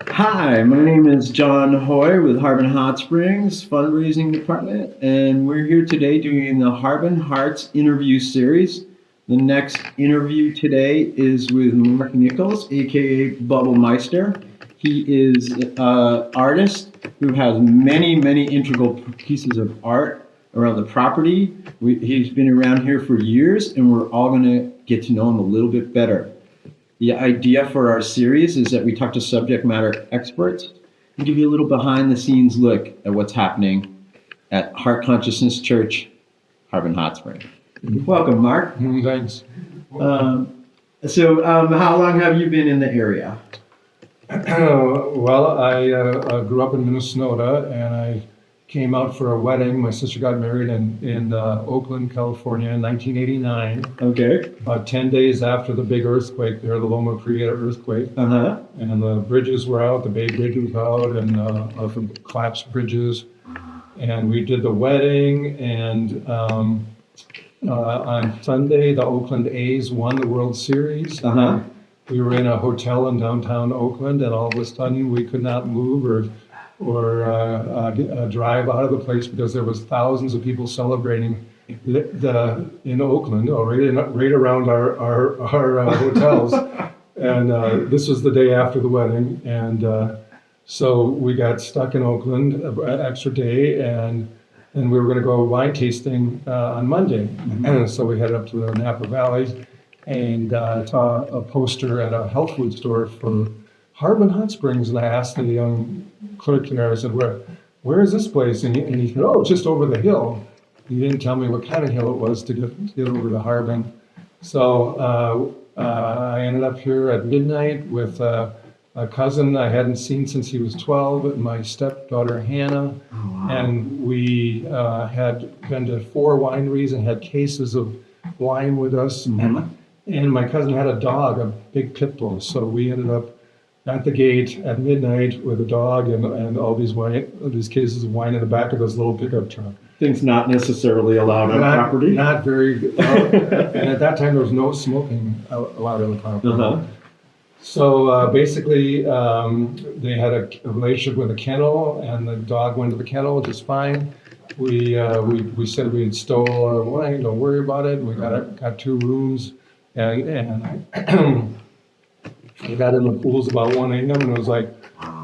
Hi, my name is John Hoey with Harbin Hot Springs Fundraising Department, and we're here today doing the Harbin Hearts Interview Series. The next interview today is with Mark Nichols, aka Bubblemeister. He is an artist who has many integral pieces of art around the property. He's been around here for years, and we're all going to get to know him a little bit better. The idea for our series is that we talk to subject matter experts and give you a little behind-the-scenes look at what's happening at Heart Consciousness Church, Harbin Hot Springs. Welcome, Mark. Thanks. So how long have you been in the area? Well, I grew up in Minnesota, and I came out for a wedding. My sister got married in Oakland, California in 1989. Okay. About 10 days after the big earthquake there, the Loma Prieta earthquake. Uh-huh. And the bridges were out, the Bay Bridge was out, and some collapsed bridges. And we did the wedding, and on Sunday, the Oakland A's won the World Series. Uh-huh. We were in a hotel in downtown Oakland, and all of a sudden we could not move or drive out of the place because there was thousands of people celebrating in Oakland, right around our hotels. And this was the day after the wedding, and so we got stuck in Oakland an extra day, and we were going to go wine tasting on Monday. Mm-hmm. And so we headed up to the Napa Valley and saw a poster at a health food store for Harbin Hot Springs, and I asked the young clerk there, I said, where is this place? And he said, oh, it's just over the hill. He didn't tell me what kind of hill it was to get over to Harbin. So I ended up here at midnight with a cousin I hadn't seen since he was 12, my stepdaughter Hannah. Oh, wow. And we had been to 4 wineries and had cases of wine with us. Mm-hmm. And my cousin had a dog, a big pit bull. So we ended up at the gate at midnight with a dog and all these cases of wine in the back of this little pickup truck. Things not necessarily allowed on property? Not very, and at that time there was no smoking allowed on the property. Uh-huh. So basically they had a relationship with a kennel, and the dog went to the kennel just fine. We said we had stole wine, don't worry about it. We got 2 rooms, and I got in the pools about 1 a.m. and it was like,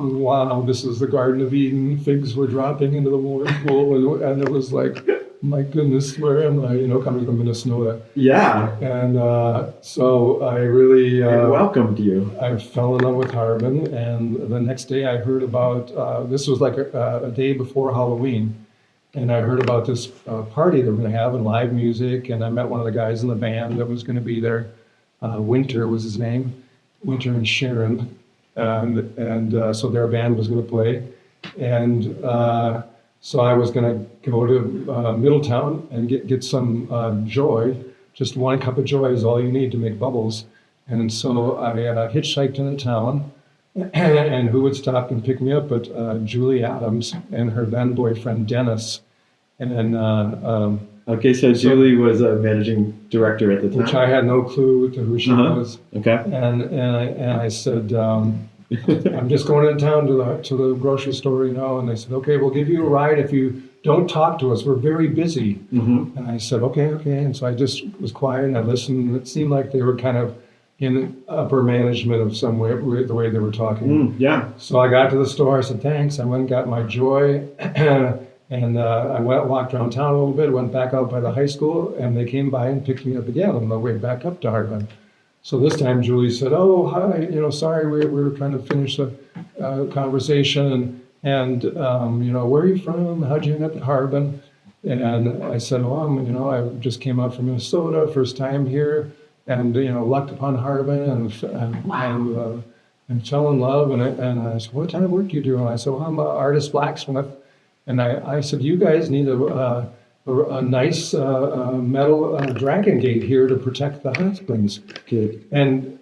wow, this is the Garden of Eden. Figs were dropping into the water pool, and it was like, my goodness, where am I? Coming from Minnesota. Yeah. And so I really welcomed you. I fell in love with Harbin, and the next day I heard about this was like a day before Halloween, and I heard about this party they were going to have and live music, and I met one of the guys in the band that was going to be there. Winter was his name. Winter and Sharon, and so their band was going to play, and so I was going to go to Middletown and get some joy. Just 1 cup of joy is all you need to make bubbles, and so I hitchhiked into town, and who would stop and pick me up but Julie Adams and her then boyfriend Dennis, and then. Okay, so Julie was a managing director at the time. Which I had no clue to who she was. Okay. And I said, I'm just going into town to the grocery store, And they said, okay, we'll give you a ride if you don't talk to us. We're very busy. Mm-hmm. And I said, okay. And so I just was quiet and I listened. And it seemed like they were kind of in upper management of some way, the way they were talking. Yeah. So I got to the store. I said, thanks. I went and got my joy. And I walked around town a little bit, went back out by the high school, and they came by and picked me up again on the way back up to Harbin. So this time Julie said, oh, hi, sorry, we were trying to finish a conversation, and where are you from? How'd you end up at Harbin? And I said, well, I just came out from Minnesota, first time here, and, lucked upon Harbin and fell in love. And I said, what kind of work do you do? And I said, well, I'm an artist blacksmith. And I said, you guys need a nice metal dragon gate here to protect the hot springs. Good. And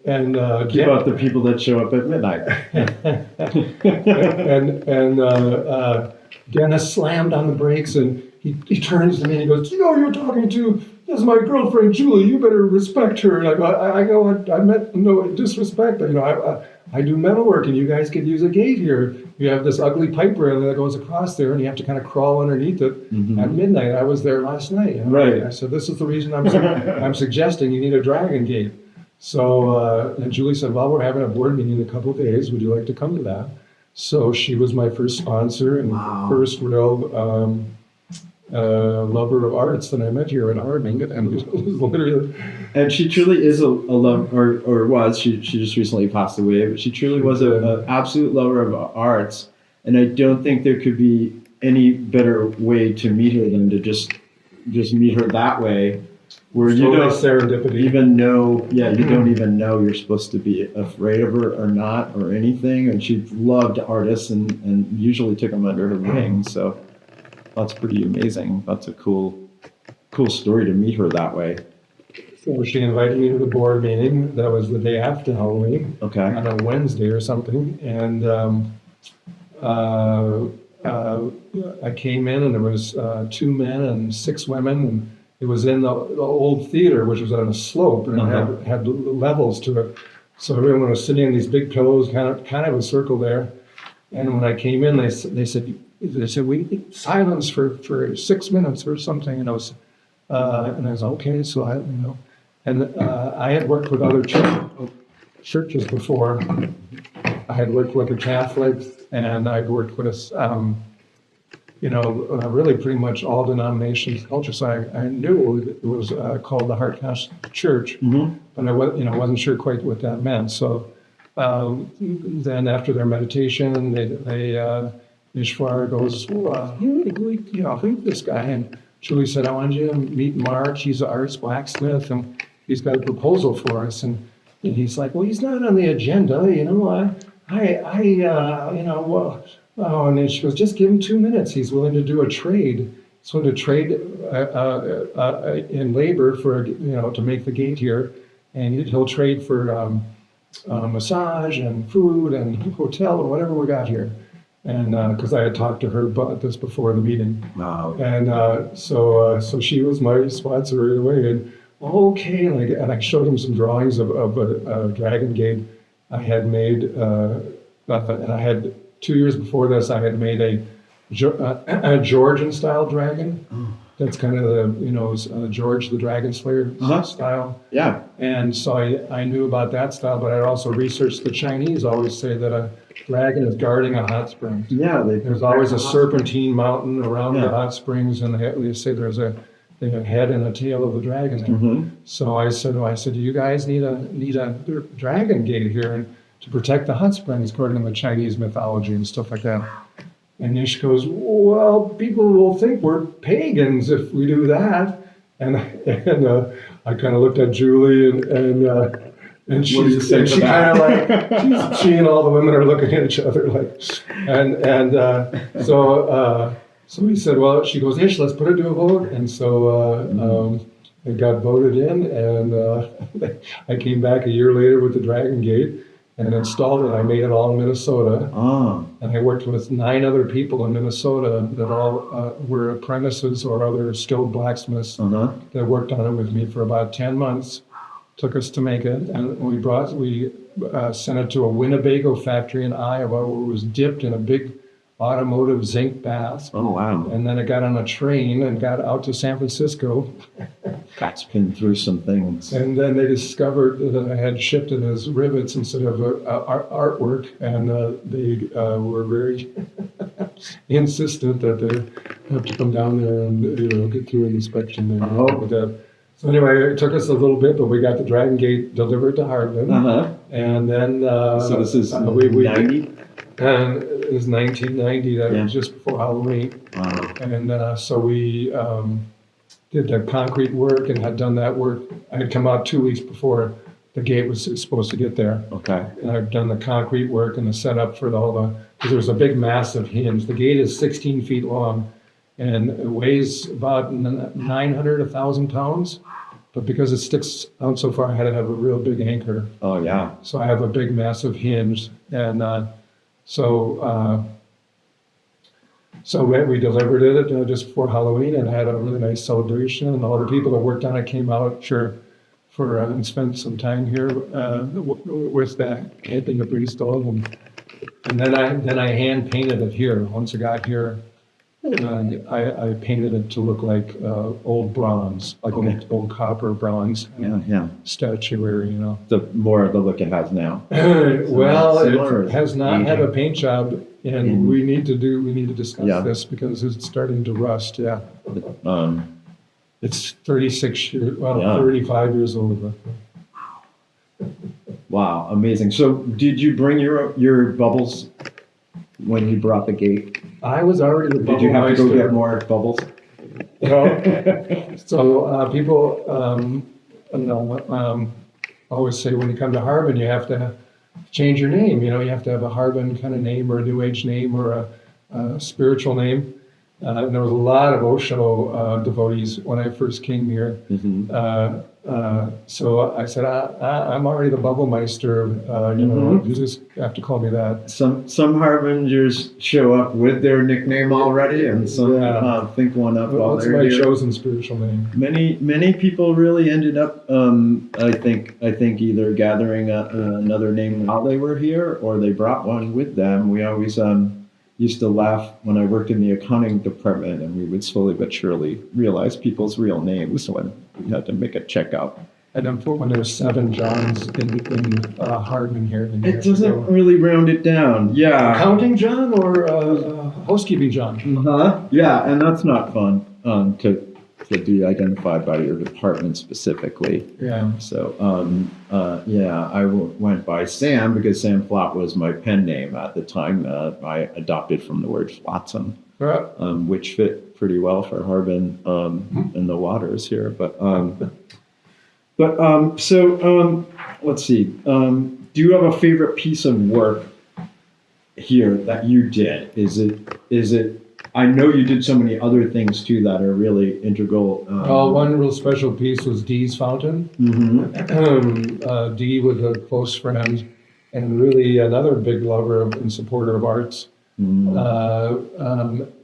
keep out the people that show up at midnight. and Dennis slammed on the brakes, and he turns to me and he goes, you're talking to "That's my girlfriend Julie. You better respect her." And I go, "I meant no disrespect. I do metalwork, and you guys could use a gate here. You have this ugly pipe rail that goes across there, and you have to kind of crawl underneath it at midnight. I was there last night." Right. I said, "This is the reason I'm suggesting you need a dragon gate." So and Julie said, "Well, we're having a board meeting in a couple of days. Would you like to come to that?" So she was my first sponsor and first real lover of arts that I met here in Harbin, and it was literally. And she truly is a lover, or was. She just recently passed away, but she truly was an absolute lover of arts. And I don't think there could be any better way to meet her than to just meet her that way, where you don't serendipity. even know. Yeah, you don't even know you're supposed to be afraid of her or not or anything. And she loved artists and usually took them under her wing. So that's pretty amazing. That's a cool story to meet her that way. So she invited me to the board meeting. That was the day after Halloween. Okay. On a Wednesday or something. And I came in, and there was 2 men and 6 women. And it was in the old theater, which was on a slope, and it had levels to it. So everyone was sitting in these big pillows, kind of a circle there. And when I came in, they said, "We need silence for 6 minutes or something." And I was okay. So I had worked with other churches before. I had worked with the Catholics, and I'd worked with really pretty much all denominations, culture. So I knew it was called the Heart Church, but I wasn't sure quite what that meant. So then after their meditation, Ishwar goes, "Who's this guy?" And Julie said, "I want you to meet Mark. He's an arts blacksmith, and he's got a proposal for us." And he's like, "Well, he's not on the agenda, and then she goes, "Just give him 2 minutes. He's willing to do a trade. He's willing to trade in labor for, to make the gate here, and he'll trade for massage and food and hotel or whatever we got here." And because I had talked to her about this before the meeting. Wow. And so she was my sponsor right away. And okay, and I showed him some drawings of a dragon gate I had made. And I had 2 years before this, I had made a Georgian style dragon. That's kind of the George the Dragon Slayer style. Yeah. And so I knew about that style, but I also researched the Chinese always say that a dragon is guarding a hot spring. Yeah. There's always a serpentine mountain around the hot springs, and they say there's a head and a tail of the dragon there. So I said, "Do you guys need a dragon gate here and to protect the hot springs according to the Chinese mythology and stuff like that?" And Nish goes, "Well, people will think we're pagans if we do that." And I kind of looked at Julie and she kind of like she and all the women are looking at each other like, so he said, "Well," she goes, "Ish, let's put it to a vote." And so it got voted in, and I came back a year later with the Dragon Gate and installed it. I made it all in Minnesota. And I worked with 9 other people in Minnesota that all were apprentices or other skilled blacksmiths that worked on it with me for about 10 months. Took us to make it, and we sent it to a Winnebago factory in Iowa where it was dipped in a big automotive zinc bath. Oh, wow. And then it got on a train and got out to San Francisco. That's been through some things. And then they discovered that I had shipped it as rivets instead of artwork, and they were very insistent that they have to come down there and get through an inspection. So anyway, it took us a little bit, but we got the Dragon Gate delivered to Harbin. And then so this is 90? And it was 1990, that was just before Halloween. Wow. And so we did the concrete work and had done that work. I had come out 2 weeks before the gate was supposed to get there. Okay. And I've done the concrete work and the setup for because there's a big massive hinge. The gate is 16 feet long and it weighs about 900, 1,000 pounds. But because it sticks out so far, I had to have a real big anchor. Oh, yeah. So I have a big, massive hinge. And so So we delivered it just before Halloween and had a really nice celebration. And all the people that worked on it came out for and spent some time here with that painting the pretty stove. And then I hand painted it here. Once I got here, I painted it to look like old bronze, like old copper bronze Yeah. statuary, you know. The more of the look it has now. Well, similar it has not had a paint job, and we need to discuss Yeah. this because it's starting to rust. Yeah, it's 36 years, well, Yeah. 35 years old. Wow, amazing. So did you bring your bubbles when you brought the gate? I was already the Did you have to go Bubblemeister. get more bubbles? So people, always say when you come to Harbin, you have to change your name. You know, you have to have a Harbin kind of name or a New Age name or a spiritual name. And there was a lot of Osho devotees when I first came here. So I said, I'm already the Bubblemeister. You know, you just have to call me that. Some harbingers show up with their nickname already, and some think one up while That's they're my here. chosen spiritual name. Many people really ended up, I think either gathering another name while they were here, or they brought one with them. We always used to laugh when I worked in the accounting department, and we would slowly but surely realize people's real names when we had to make a checkout. And then when there's 7 Johns in Harbin here. then you It have to doesn't go, really round it down. Yeah. Accounting John or housekeeping John? Yeah, and that's not fun to be identified by your department specifically. Yeah. So, I went by Sam because Sam Flott was my pen name at the time. I adopted from the word flotsam, which fit pretty well for Harbin and the waters here. So let's see. Do you have a favorite piece of work here that you did? Is it? I know you did so many other things too that are really integral. One real special piece was Dee's fountain. Dee was a close friend and really another big lover and supporter of arts.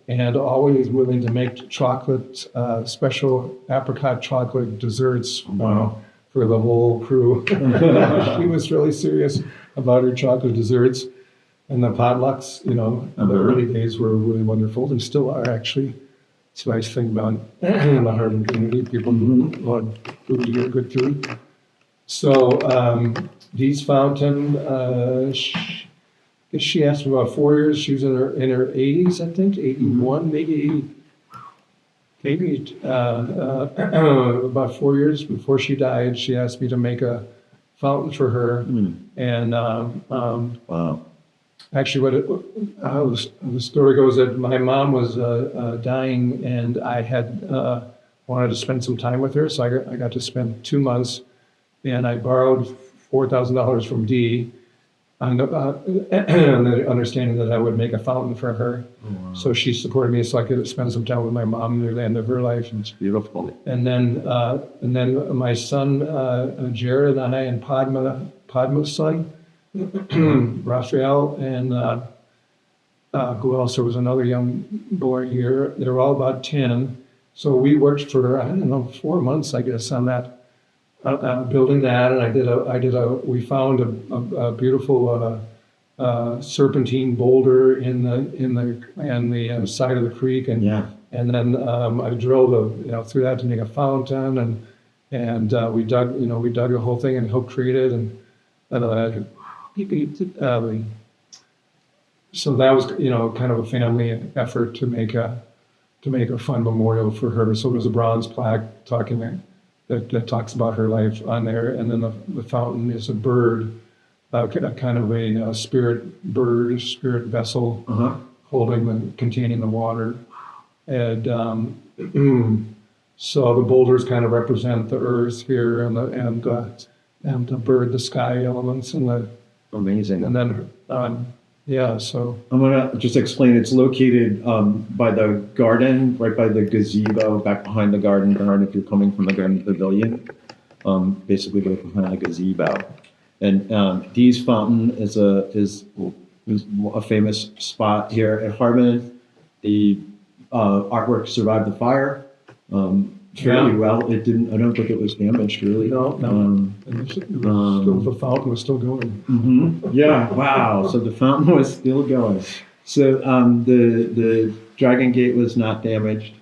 And always willing to make chocolate, special apricot chocolate desserts for the whole crew. She was really serious about her chocolate desserts. And the potlucks, you know, in the early days were really wonderful and still are actually. It's a nice thing about the Harbin community. People want food to get good food. So Dee's fountain, she asked me about 4 years. She was in her 80s, I think, 81, maybe about 4 years before she died. She asked me to make a fountain for her, and Wow. actually, the story goes that my mom was dying, and I had wanted to spend some time with her, so I got to spend 2 months, and I borrowed $4,000 from Dee on the understanding that I would make a fountain for her. So she supported me so I could spend some time with my mom near the end of her life. It's beautiful. And then my son Jared and I and Padma's son, Raphael, and who else? There was another young boy here. They were all about 10. So we worked for, I don't know, 4 months, I guess, on that, building that. And we found a beautiful serpentine boulder in the side of the creek, and then I drilled through that to make a fountain, and we dug the whole thing and helped create it, and so that was kind of a family effort to make a fun memorial for her. So there's a bronze plaque that talks about her life on there, and then the fountain is a bird, kind of a spirit vessel containing the water, and so the boulders kind of represent the earth here, and the bird, the sky elements, and the Amazing. and then so I'm gonna just explain. It's located by the garden, right by the gazebo, back behind the garden. If you're coming from the garden pavilion, basically right behind the gazebo. And Dee's fountain is a famous spot here at Harbin. The artwork survived the fire fairly well. It didn't. I don't think it was damaged really. No. And the fountain was still going. Yeah. Wow. So the fountain was still going. So the Dragon Gate was not damaged.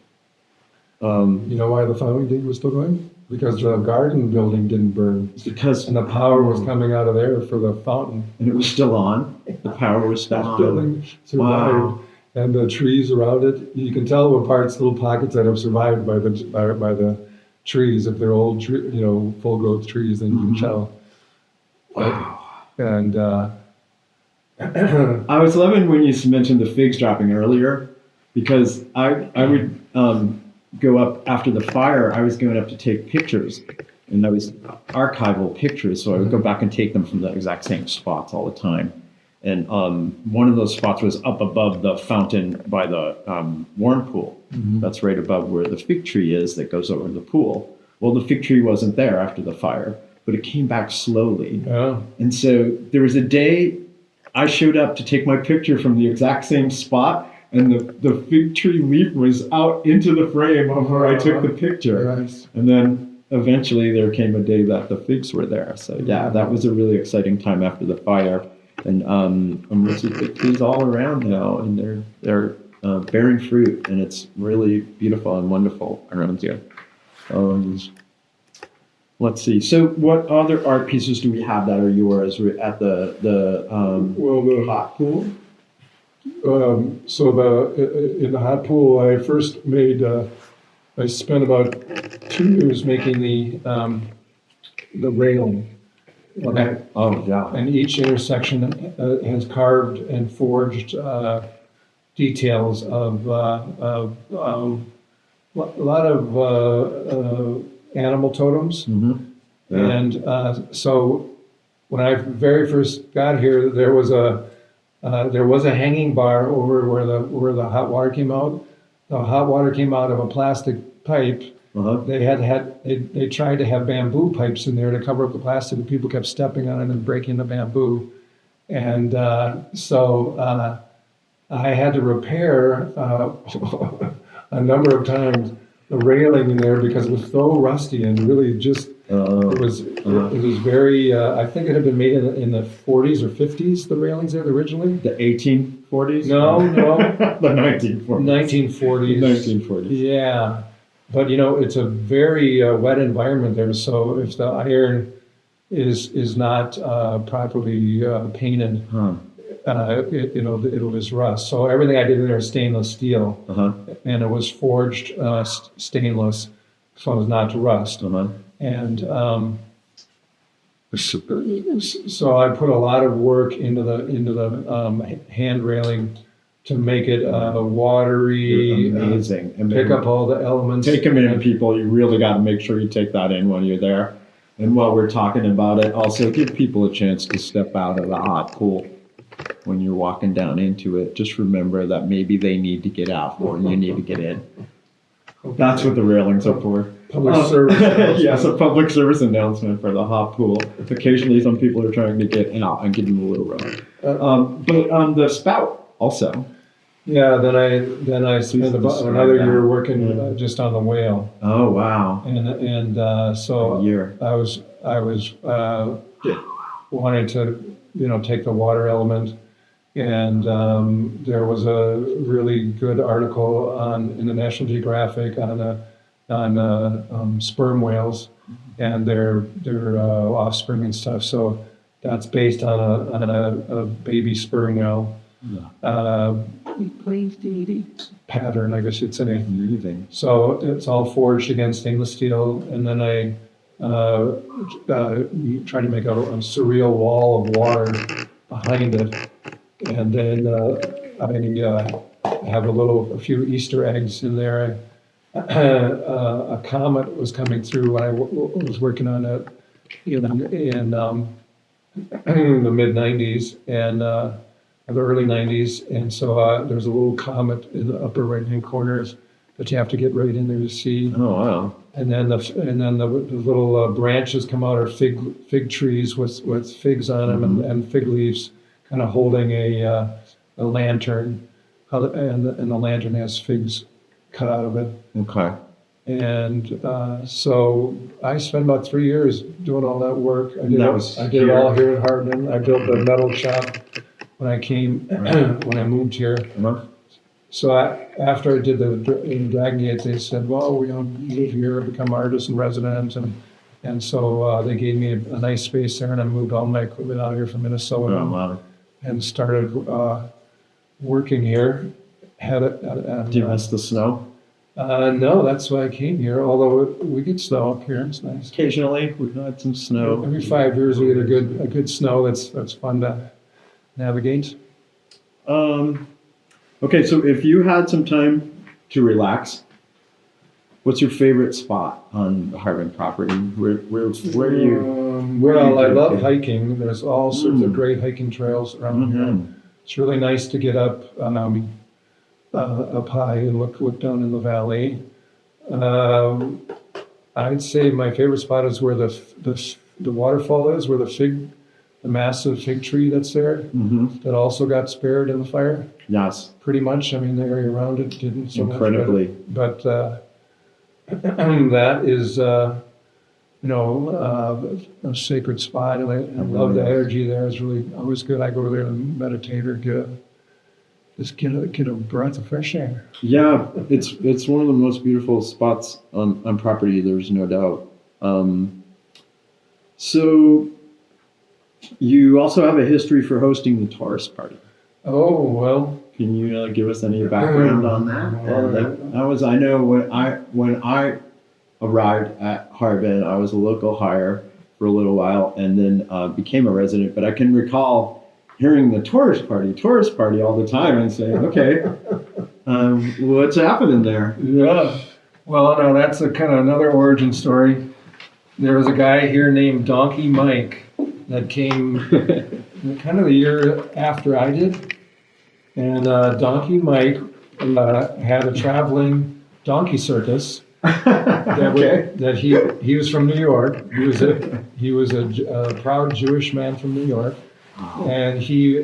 You know why the fountain gate was still going? Because the garden building didn't burn. Because the power was coming out of there for the fountain. And it was still on. The power was still on. Building survived. Wow. And the trees around it, you can tell what parts, little pockets that have survived by the trees. If they're old, full growth trees, then you can tell. Wow. And I was loving when you mentioned the figs dropping earlier, because I would go up after the fire. I was going up to take pictures, and that was archival pictures. So I would go back and take them from the exact same spots all the time. And one of those spots was up above the fountain by the worm pool. That's right above where the fig tree is that goes over the pool. Well, the fig tree wasn't there after the fire, but it came back slowly. Oh. And so there was a day I showed up to take my picture from the exact same spot, and the fig tree leaf was out into the frame of where I took the picture. Nice. And then eventually there came a day that the figs were there. So yeah, that was a really exciting time after the fire. And I'm looking at trees all around now, and they're bearing fruit, and it's really beautiful and wonderful around here. Let's see. So, what other art pieces do we have that are yours? We're at the hot pool. In the hot pool, I first made. I spent about 2 years making the railing. Okay. Oh, yeah. And each intersection has carved and forged details of a lot of animal totems. Yeah. And so when I very first got here, there was a hanging bar over where the hot water came out. The hot water came out of a plastic pipe. They tried to have bamboo pipes in there to cover up the plastic, and people kept stepping on it and breaking the bamboo. And so I had to repair a number of times the railing in there because it was so rusty and really just it was very. I think it had been made in the 40s or 50s. The railings there originally. The 1840s? No, the 1940s. 1940s. 1940s. Yeah. But it's a very wet environment there. So if the iron is not properly painted, it'll just rust. So everything I did in there is stainless steel, and it was forged stainless, so as not to rust. And so I put a lot of work into the hand railing to make it watery, amazing. And pick up all the elements. Take them in, people. You really got to make sure you take that in when you're there. And while we're talking about it, also give people a chance to step out of the hot pool when you're walking down into it. Just remember that maybe they need to get out or you need to get in. That's what the railings are for. Public service. Yes, a public service announcement for the hot pool. Occasionally, some people are trying to get out and give them a little run. But the spout also. Yeah, then I spent about another year working just on the whale. Oh wow! And so a year. I was wanting to take the water element, and there was a really good article in the National Geographic on sperm whales and their offspring and stuff. So that's based on a baby sperm whale. Pattern, I guess you'd say. Amazing. So it's all forged again, stainless steel, and then I try to make a surreal wall of water behind it, and then I have a few Easter eggs in there. A comet was coming through when I was working on it in the mid '90s and the early '90s, and so there's a little comet in the upper right-hand corners that you have to get right in there to see. Oh wow! And then the little branches come out are fig trees with figs on them and fig leaves, kind of holding a lantern and the lantern has figs cut out of it. Okay. And so I spent about 3 years doing all that work. I did it all here at Harbin. I built a metal shop when I came, when I moved here. Uh-huh. So after I did the Dragon Gate, they said, well, we don't live here, become artists in residence. And so they gave me a nice space there, and I moved all my equipment out here from Minnesota. Oh, wow. And started working here. Do you miss the snow? No, that's why I came here, although we get snow up here. It's nice. Occasionally, we've had some snow. Every 5 years we get a good snow that's fun to navigate. Okay, so if you had some time to relax, what's your favorite spot on the Harbin property? Where are you? Well, I love hiking. There's all sorts of great hiking trails around here. It's really nice to get up high and look down in the valley. I'd say my favorite spot is where the waterfall is, where the massive fig tree that's there, that also got spared in the fire. Yes. Pretty much. I mean, the area around it didn't so incredibly. Much, but that is, a sacred spot, and I love the energy there. It's really always good. I go there and meditate or get a breath of fresh air. Yeah, it's one of the most beautiful spots on property. There's no doubt. So you also have a history for hosting the tourist party. Oh, well. Can you give us any background on that? I know when I arrived at Harbin, I was a local hire for a little while, and then became a resident. But I can recall hearing the tourist party all the time, and saying, okay, what's happening there? Yeah. Well, no, that's a kind of another origin story. There was a guy here named Donkey Mike that came kind of the year after I did. And Donkey Mike had a traveling donkey circus. That he was from New York. He was a proud Jewish man from New York. Wow. And he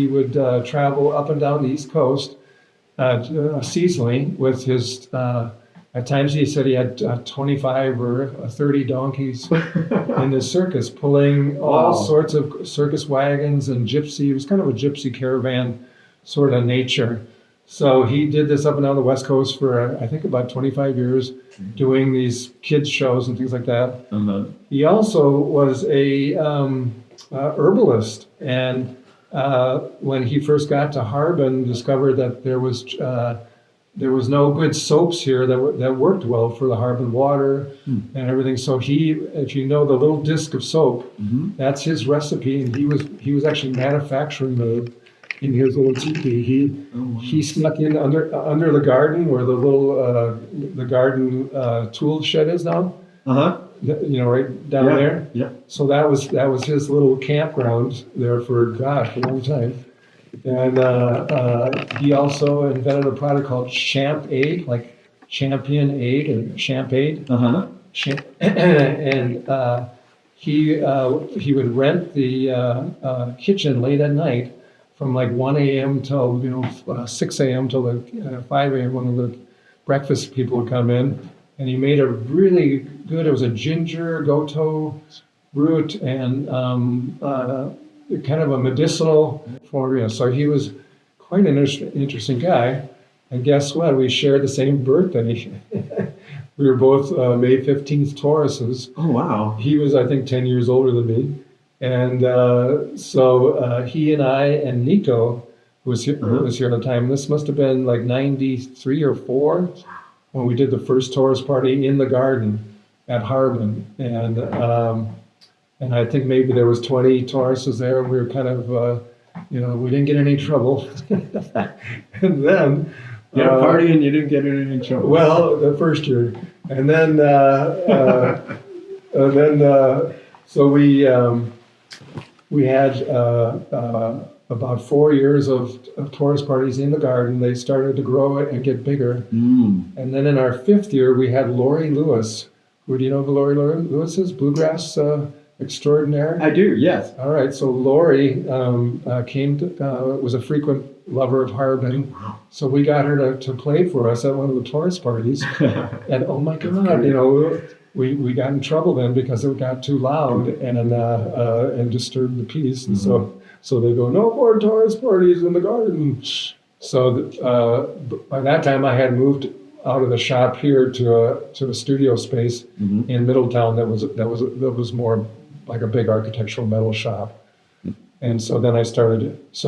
would travel up and down the East Coast seasonally with his. At times he said he had 25 or 30 donkeys in the circus, pulling all sorts of circus wagons and gypsy. It was kind of a gypsy caravan sort of nature. So he did this up and down the West Coast for, I think, about 25 years, doing these kids shows and things like that. Uh-huh. He also was a herbalist, and when he first got to Harbin, discovered that there was no good soaps here that worked well for the Harbin water and everything. So he, if you know the little disc of soap, that's his recipe, and he was actually manufacturing in his little teepee. He snuck in under the garden where the little the garden tool shed is now. Right down there. Yeah. So that was his little campground there for a long time. And he also invented a product called Champ Aid, like Champion Aid and Champ Aid. And he would rent the kitchen late at night from like 1 a.m. till 6 a.m. till 5 a.m. when the breakfast people would come in. And he made a really good. It was a ginger goto root and kind of a medicinal formula. So he was quite an interesting guy. And guess what? We shared the same birthday. We were both May 15th Tauruses. Oh, wow. He was, I think, 10 years older than me. And so he and I and Nico, who was here at the time, this must have been like 93 or 4 when we did the first Taurus party in the garden at Harbin. And I think maybe there was 20 Tauruses there. We were kind of, we didn't get any trouble. And then... You had a party and you didn't get in any trouble. Well, the first year. And then, so we had about 4 years of Taurus parties in the garden. They started to grow it and get bigger. And then in our 5th year, we had Lori Lewis. Do you know who Lori Lewis is? Bluegrass extraordinaire? I do, yes. All right, so Lori was a frequent lover of Harbin, so we got her to play for us at one of the tourist parties. And oh my God, we got in trouble then because it got too loud and disturbed the peace. And so they go, no more tourist parties in the garden. So by that time I had moved out of the shop here to a studio space in Middletown that was more like a big architectural metal shop. And so then I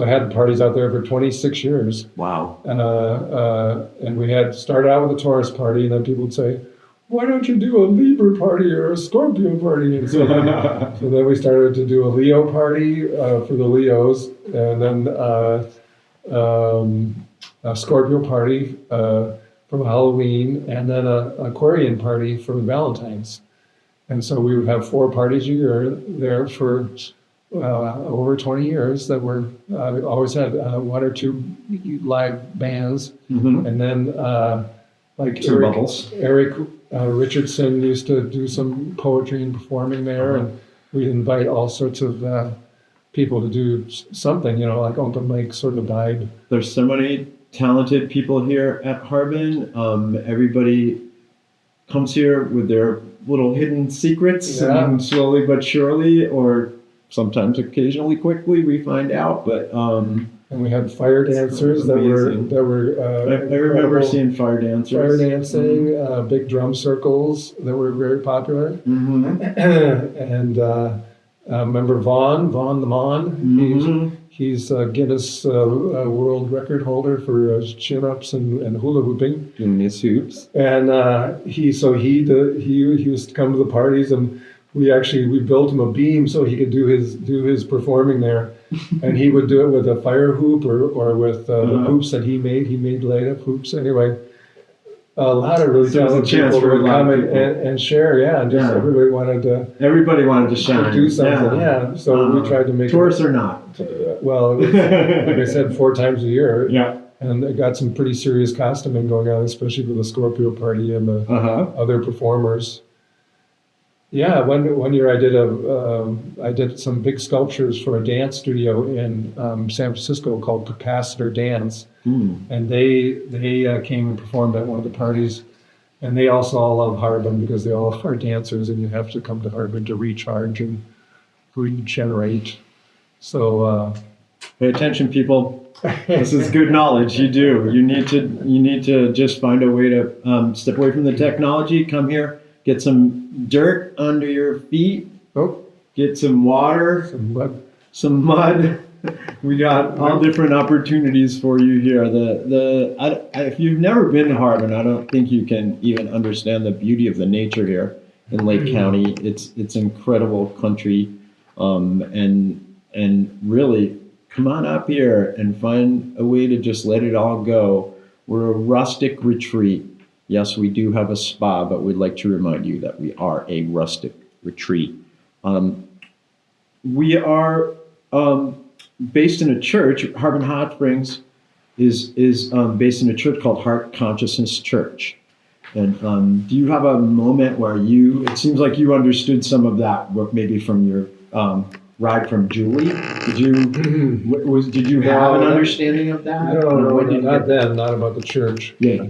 had parties out there for 26 years. Wow. And we had started out with a Taurus party, and then people would say, why don't you do a Libra party or a Scorpio party? And so then we started to do a Leo party for the Leos, and then a Scorpio party for Halloween, and then an Aquarian party for Valentine's. And so we would have 4 parties a year there for over 20 years that were, we always had 1 or 2 live bands. And then like Eric Richardson used to do some poetry and performing there, and we'd invite all sorts of people to do something, like Open Lake sort of died. There's so many talented people here at Harbin. Everybody comes here with their little hidden secrets, and slowly but surely, or sometimes occasionally quickly, we find out. But and we had fire dancers that were I remember seeing fire dancers. Fire dancing, big drum circles that were very popular. And remember Vaughn the Mon? He's a Guinness World Record holder for chin-ups and hula hooping. Guinness hoops. And he used to come to the parties, and we built him a beam so he could do his performing there. And he would do it with a fire hoop or with hoops that he made. He made light up hoops. Anyway, a lot of really talented people would come and share. Everybody wanted to shine. Do something. So we tried to make tourists or not. Well, it was, like I said, 4 times a year. Yeah. And it got some pretty serious costuming going on, especially for the Scorpio party and the other performers. Yeah, one year I did some big sculptures for a dance studio in San Francisco called Capacitor Dance, and they came and performed at one of the parties, and they also all love Harbin because they all are dancers, and you have to come to Harbin to recharge and regenerate. So pay attention, people. This is good knowledge. You do. You need to just find a way to step away from the technology. Come here. Get some dirt under your feet. Get some water. Some mud. We got all different opportunities for you here. If you've never been to Harbin, I don't think you can even understand the beauty of the nature here in Lake County. It's incredible country, and really come on up here and find a way to just let it all go. We're a rustic retreat. Yes, we do have a spa, but we'd like to remind you that we are a rustic retreat. We are based in a church. Harbin Hot Springs is based in a church called Heart Consciousness Church. And do you have a moment where it seems like you understood some of that, maybe from your ride from Julie? Did you have an understanding of that? No, not then, not about the church. Yeah.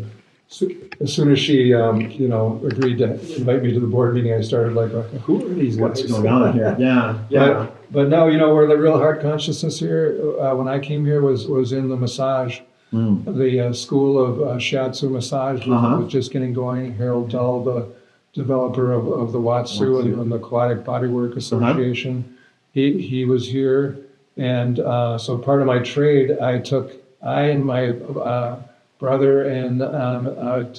So, as soon as she, agreed to invite me to the board meeting, I started like, who are these guys? What's going on here? Yeah. But no, where the real heart consciousness here, when I came here was in the massage. The school of shiatsu massage was just getting going. Harold Dull, the developer of the Watsu and the Aquatic Bodywork Association, he was here. And so part of my trade, I and my brother and a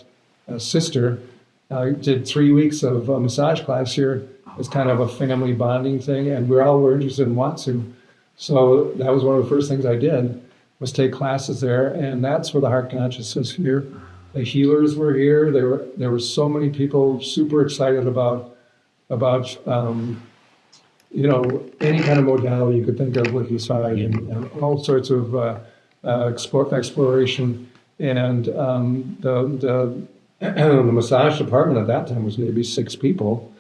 sister did 3 weeks of massage class here as kind of a family bonding thing, and we all were interested in Watsu. So that was one of the first things I did, was take classes there, and that's where the heart consciousness here. The healers were here. There were so many people super excited about any kind of modality you could think of with massage and all sorts of exploration. And the massage department at that time was maybe 6 people,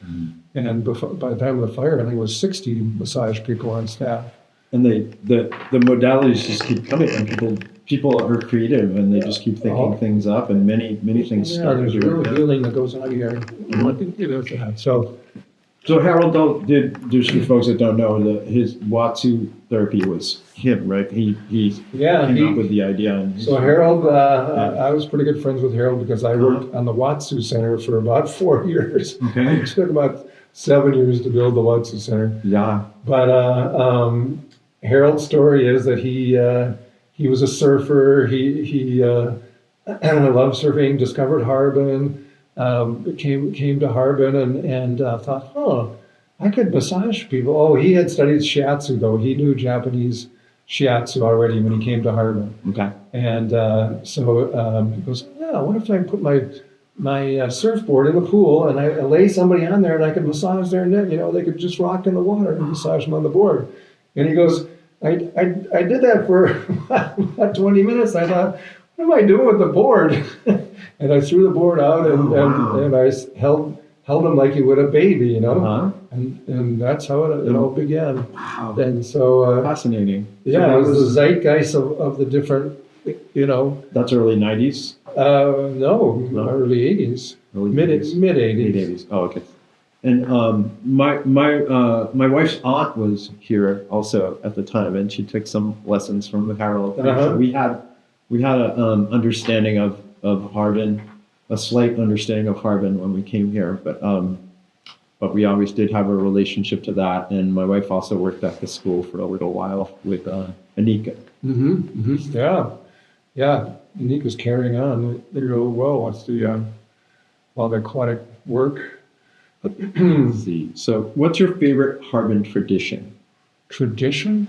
And by the time of the fire, I think it was 60 massage people on staff. And the modalities just keep coming, and people are creative, and they just keep thinking things up, and many things Yeah, start. there's real healing that goes on here. So Harold, just for folks that don't know, his Watsu therapy was him, right? He came up with the idea. And so Harold, I was pretty good friends with Harold because I worked on the Watsu Center for about 4 years. Okay. It took about 7 years to build the Watsu Center. Yeah. But Harold's story is that he was a surfer. He loved surfing. Discovered Harbin. Came to Harbin and thought, I could massage people. Oh, he had studied shiatsu though. He knew Japanese shiatsu already when he came to Harbin. Okay. And so he goes, what if I put my surfboard in the pool and I lay somebody on there and I could massage their neck? They could just rock in the water and massage them on the board. And he goes, I did that for about 20 minutes. I thought, what am I doing with the board? And I threw the board out and I held him like you would a baby, and that's how it all began. Wow. And so fascinating. Yeah, so it was the zeitgeist of the different, That's early 90s? No, early 80s, mid 80s. Mid 80s. Oh, okay. And my wife's aunt was here also at the time, and she took some lessons from Harold. So we had an understanding of Harbin, a slight understanding of Harbin when we came here, but we always did have a relationship to that. And my wife also worked at the school for a little while with Anika. Yeah. Anika's carrying on real well with a lot of aquatic work. Let's see. So, what's your favorite Harbin tradition? Tradition?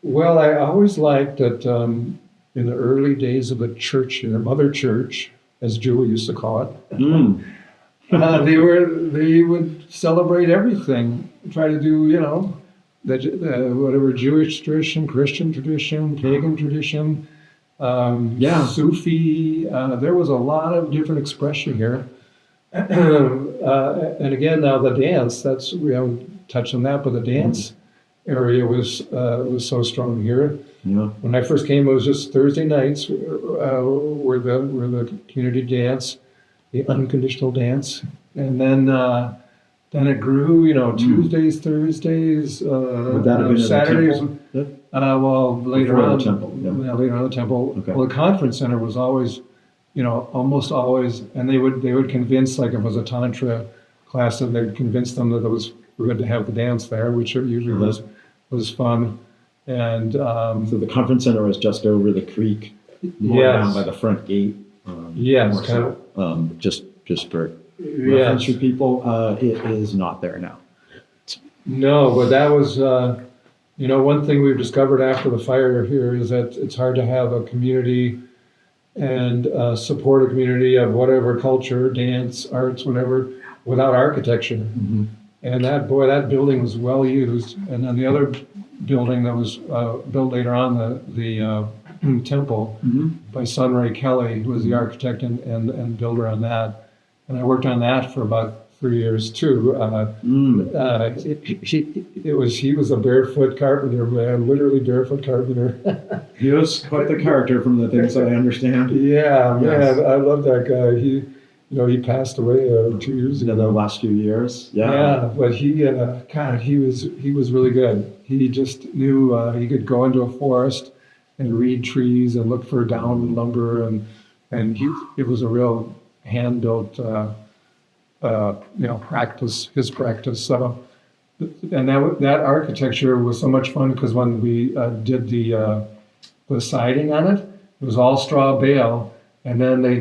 Well, I always liked that in the early days of the church, the mother church, as Julie used to call it, they would celebrate everything, try to do, whatever Jewish tradition, Christian tradition, pagan tradition, Sufi. There was a lot of different expression here. And again, now the dance, we haven't touched on that, but the dance area was so strong here. Yeah. When I first came, it was just Thursday nights were the community dance, the unconditional dance, and then it grew. Tuesdays, Thursdays, Would that have been Saturdays. In the temple? Well, later Before on, the temple, later on the temple. Okay. Well, the conference center was always, almost always, and they would convince, like if it was a tantra class, and they'd convince them that it was good to have the dance there, which it usually was fun. And so the conference center was just over the creek, down by the front gate. Yes, just for reference for people, it is not there now. No, but that was, one thing we've discovered after the fire here is that it's hard to have a community and support a community of whatever culture, dance, arts, whatever, without architecture. Mm-hmm. And that building was well used. And then the other building that was built later on, the temple, by Sunray Kelly, who was the architect and builder on that. And I worked on that for about 3 years too. He was a barefoot carpenter, man, literally barefoot carpenter. He was quite the character from the things I understand. Yeah, yes. Man, I love that guy. He passed away 2 years ago. The last few years. Yeah, but he was really good. He just knew he could go into a forest and read trees and look for down lumber, and it was a real hand-built practice, his practice. And that architecture was so much fun because when we did the siding on it, it was all straw bale. And then the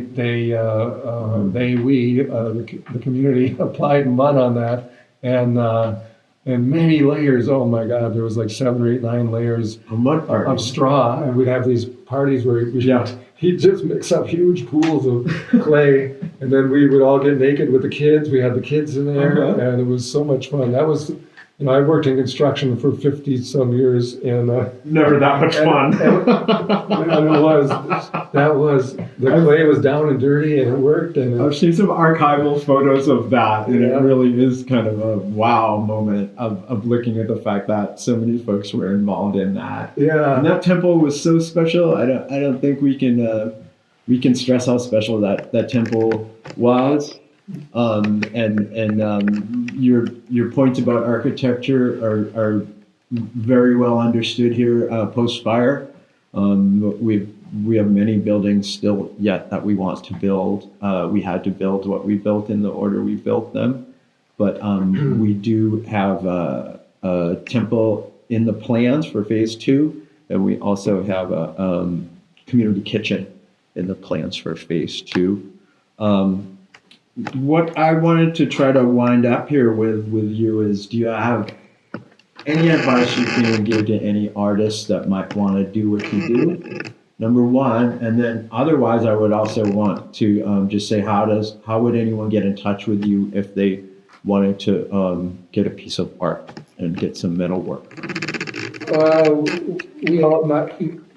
community applied mud on that, and many layers. Oh my God, there was like 7 or 8, 9 layers of straw, and we'd have these parties where he'd just mix up huge pools of clay, and then we would all get naked with the kids. We had the kids in there, and it was so much fun. That was, You know, I worked in construction for 50 some years, and Never that much fun. and the clay was down and dirty, and it worked. And I've seen some archival photos of that, and it really is kind of a wow moment of looking at the fact that so many folks were involved in that. yeah, And that temple was so special. I don't think we can stress how special that temple was. Your points about architecture are very well understood here post fire. We have many buildings still yet that we want to build. We had to build what we built in the order we built them, but we do have a temple in the plans for phase 2, and we also have a community kitchen in the plans for phase 2. What I wanted to try to wind up here with you is, do you have any advice you can give to any artists that might want to do what you do? Number one, and then otherwise, I would also want to just say, how would anyone get in touch with you if they wanted to get a piece of art and get some metal work?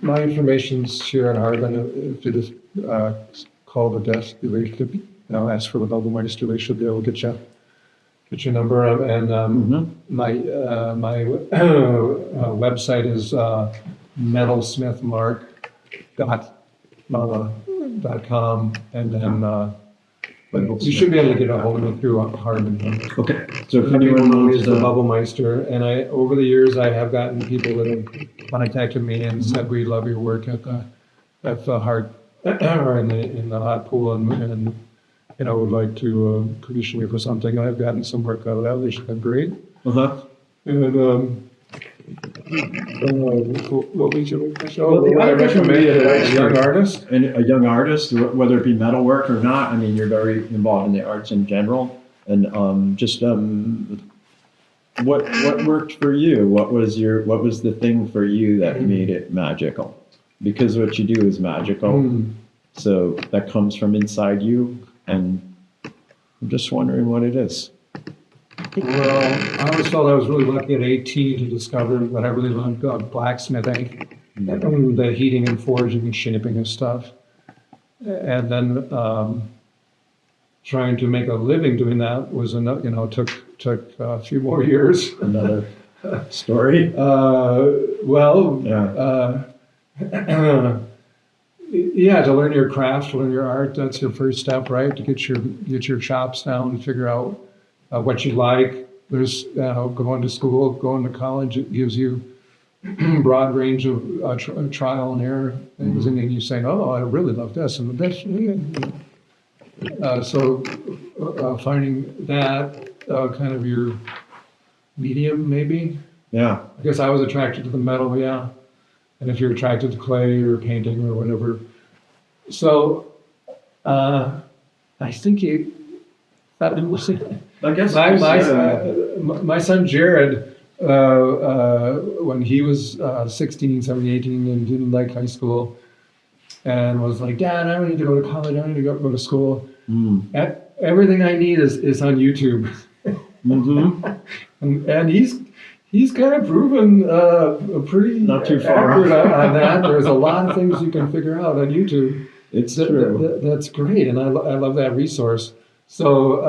My information's here in Harbin. If you just call the desk, ask for the Bubblemeister. They should be able to get your number. And my website is metalsmithmark.com, and then you should be able to get a hold of me through Harbin. Okay. So if anyone knows the Bubblemeister, and over the years I have gotten people that have contacted me and said, we love your work at the heart or in the hot pool, and would like to commission me for something. I've gotten some work out of that. They should have great. And what we should show. Well, the I other question would be recommend a young artist. And a young artist, whether it be metalwork or not. I mean, you're very involved in the arts in general, and what worked for you? What was the thing for you that made it magical? Because what you do is magical, so that comes from inside you, and I'm just wondering what it is. Well, I always felt I was really lucky at AT to discover that I really loved blacksmithing, the heating and forging and shaping and stuff. And then trying to make a living doing that was took a few more years. Another story. To learn your craft, to learn your art, that's your first step, right? To get your chops down and figure out what you like. There's going to school, going to college, it gives you a broad range of trial and error things, and then you say, oh, I really love this and this. So finding that kind of your medium, maybe. Yeah. I guess I was attracted to the metal, yeah. And if you're attracted to clay or painting or whatever. So I think I guess my son Jared, when he was 16, 17, 18 and didn't like high school and was like, Dad, I don't need to go to college, I don't need to go to school. Everything I need is on YouTube. and he's kind of proven pretty not too far accurate on that. There's a lot of things you can figure out on YouTube. It's true. That's great, and I love that resource. So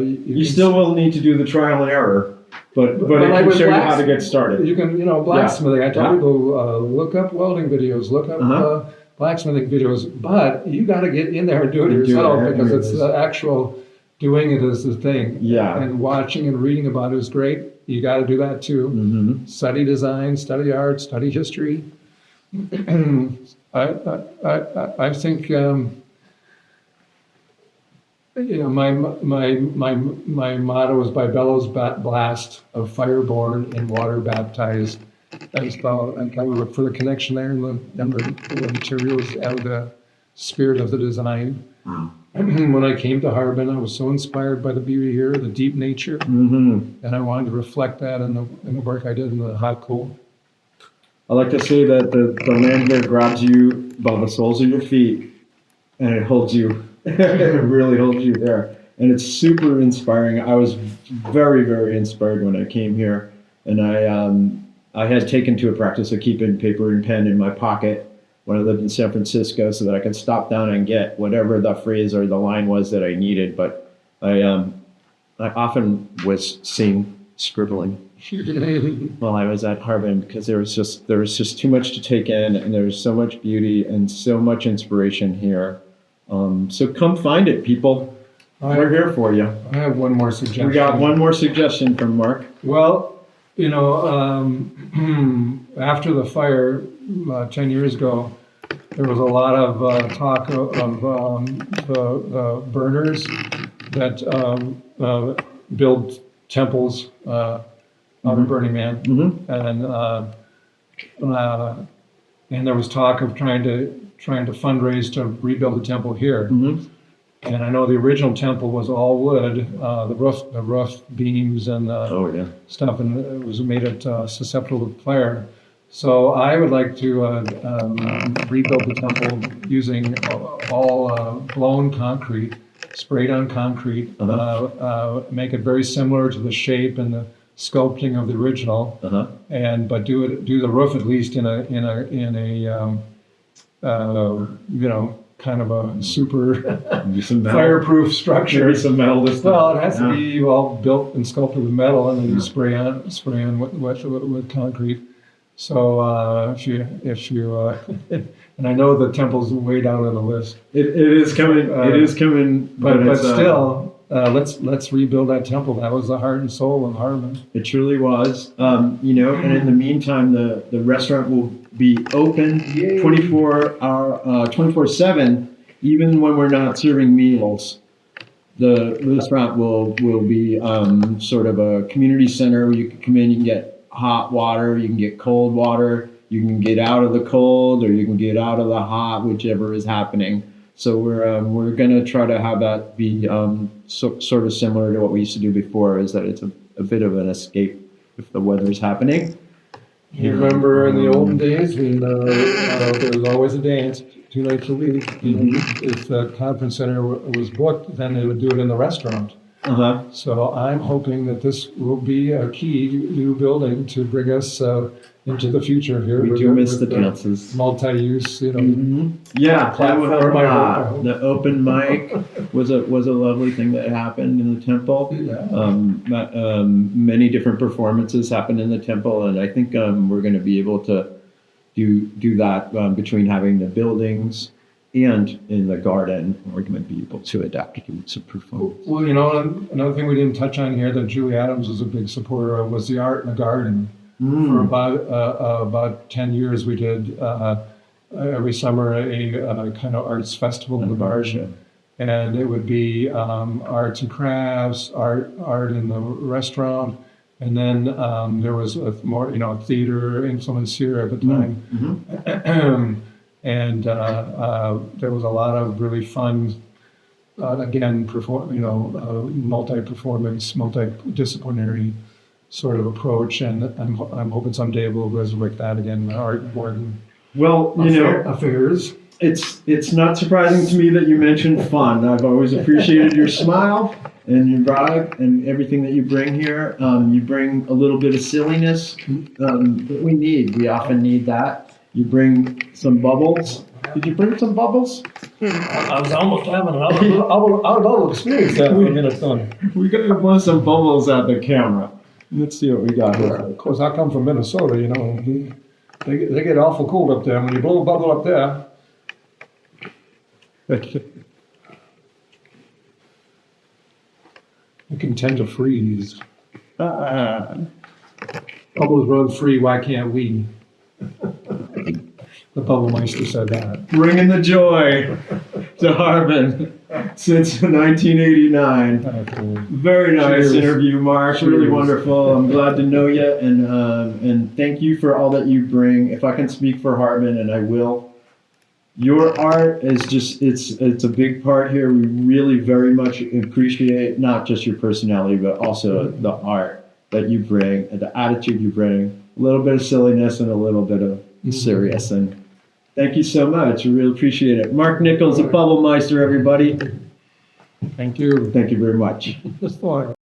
you still will need to do the trial and error, but it can show you how to get started. You can blacksmithing. Yeah. I tell people look up welding videos, look up blacksmithing videos, but you got to get in there and do it yourself because it's the actual doing it is the thing. Yeah. And watching and reading about it is great. You got to do that too. Study design, study art, study history. I think my motto is by bellows blast of fire born and water baptized. That's about, I kind of look for the connection there and the materials and the spirit of the design. When I came to Harbin, I was so inspired by the beauty here, the deep nature, and I wanted to reflect that in the work I did in the hot pool. I like to say that the land here grabs you by the soles of your feet, and it holds you. It really holds you there. and it's super inspiring. I was very, very inspired when I came here, and I had taken to a practice of keeping paper and pen in my pocket when I lived in San Francisco, so that I could stop down and get whatever the phrase or the line was that I needed. But I often was seen scribbling while I was at Harbin, because there was just too much to take in, and there was so much beauty and so much inspiration here. So come find it, people. We're here for you. I have one more suggestion. We got one more suggestion from Mark. Well, after the fire 10 years ago, there was a lot of talk of the burners that build temples out of Burning Man, and there was talk of trying to fundraise to rebuild the temple here. And I know the original temple was all wood, the roof beams and stuff, and it was made it susceptible to fire. So I would like to rebuild the temple using all blown concrete, sprayed on concrete, make it very similar to the shape and the sculpting of the original, but do the roof at least in a kind of a super fireproof structure. Maybe some metal this time. Well, it has to be all built and sculpted with metal, and then you spray on with concrete. So if you and I know the temple's way down on the list. It is coming. It is coming. But still, let's rebuild that temple. That was the heart and soul of Harbin. It truly was. And in the meantime, the restaurant will be open 24/7, even when we're not serving meals. The restaurant will be sort of a community center where you can come in, you can get hot water, you can get cold water, you can get out of the cold, or you can get out of the hot, whichever is happening. So we're going to try to have that be sort of similar to what we used to do before, is that it's a bit of an escape if the weather's happening. You remember in the olden days when there was always a dance 2 nights a week. If the conference center was booked, then they would do it in the restaurant. So I'm hoping that this will be a key new building to bring us into the future here. We do miss the dances. Multi-use, Yeah, that would help a lot. The open mic was a lovely thing that happened in the temple. Many different performances happened in the temple, and I think we're going to be able to do that between having the buildings and in the garden. We're going to be able to adapt to some performance. Well, another thing we didn't touch on here that Julie Adams was a big supporter of was the art in the garden. For about 10 years, we did every summer a kind of arts festival in the garden, and it would be arts and crafts, art in the restaurant, and then there was a more theater influence here at the time, and there was a lot of really fun. Again, multi-performance, multidisciplinary sort of approach, and I'm hoping someday we'll resurrect that again. Art more than affairs. It's not surprising to me that you mentioned fun. I've always appreciated your smile and your vibe and everything that you bring here. You bring a little bit of silliness that we need. We often need that. You bring some bubbles. Did you bring some bubbles? I was almost having an out-of-bubble experience that for a minute, son. We're going to blow some bubbles at the camera. Let's see what we got here. Of course, I come from Minnesota, they get awful cold up there. When you blow a bubble up there, you can tend to freeze. Bubbles run free, why can't we? The Bubblemeister said that. Bringing the joy to Harbin since 1989. Very nice interview, Mark. Cheers. Really wonderful. I'm glad to know you, and thank you for all that you bring. If I can speak for Harbin, and I will, your art is it's a big part here. We really very much appreciate not just your personality, but also the art that you bring, and the attitude you bring, a little bit of silliness and a little bit of serious. And thank you so much. We really appreciate it. Mark Nichols, the Bubblemeister, everybody. Thank you. Thank you very much. Just fine.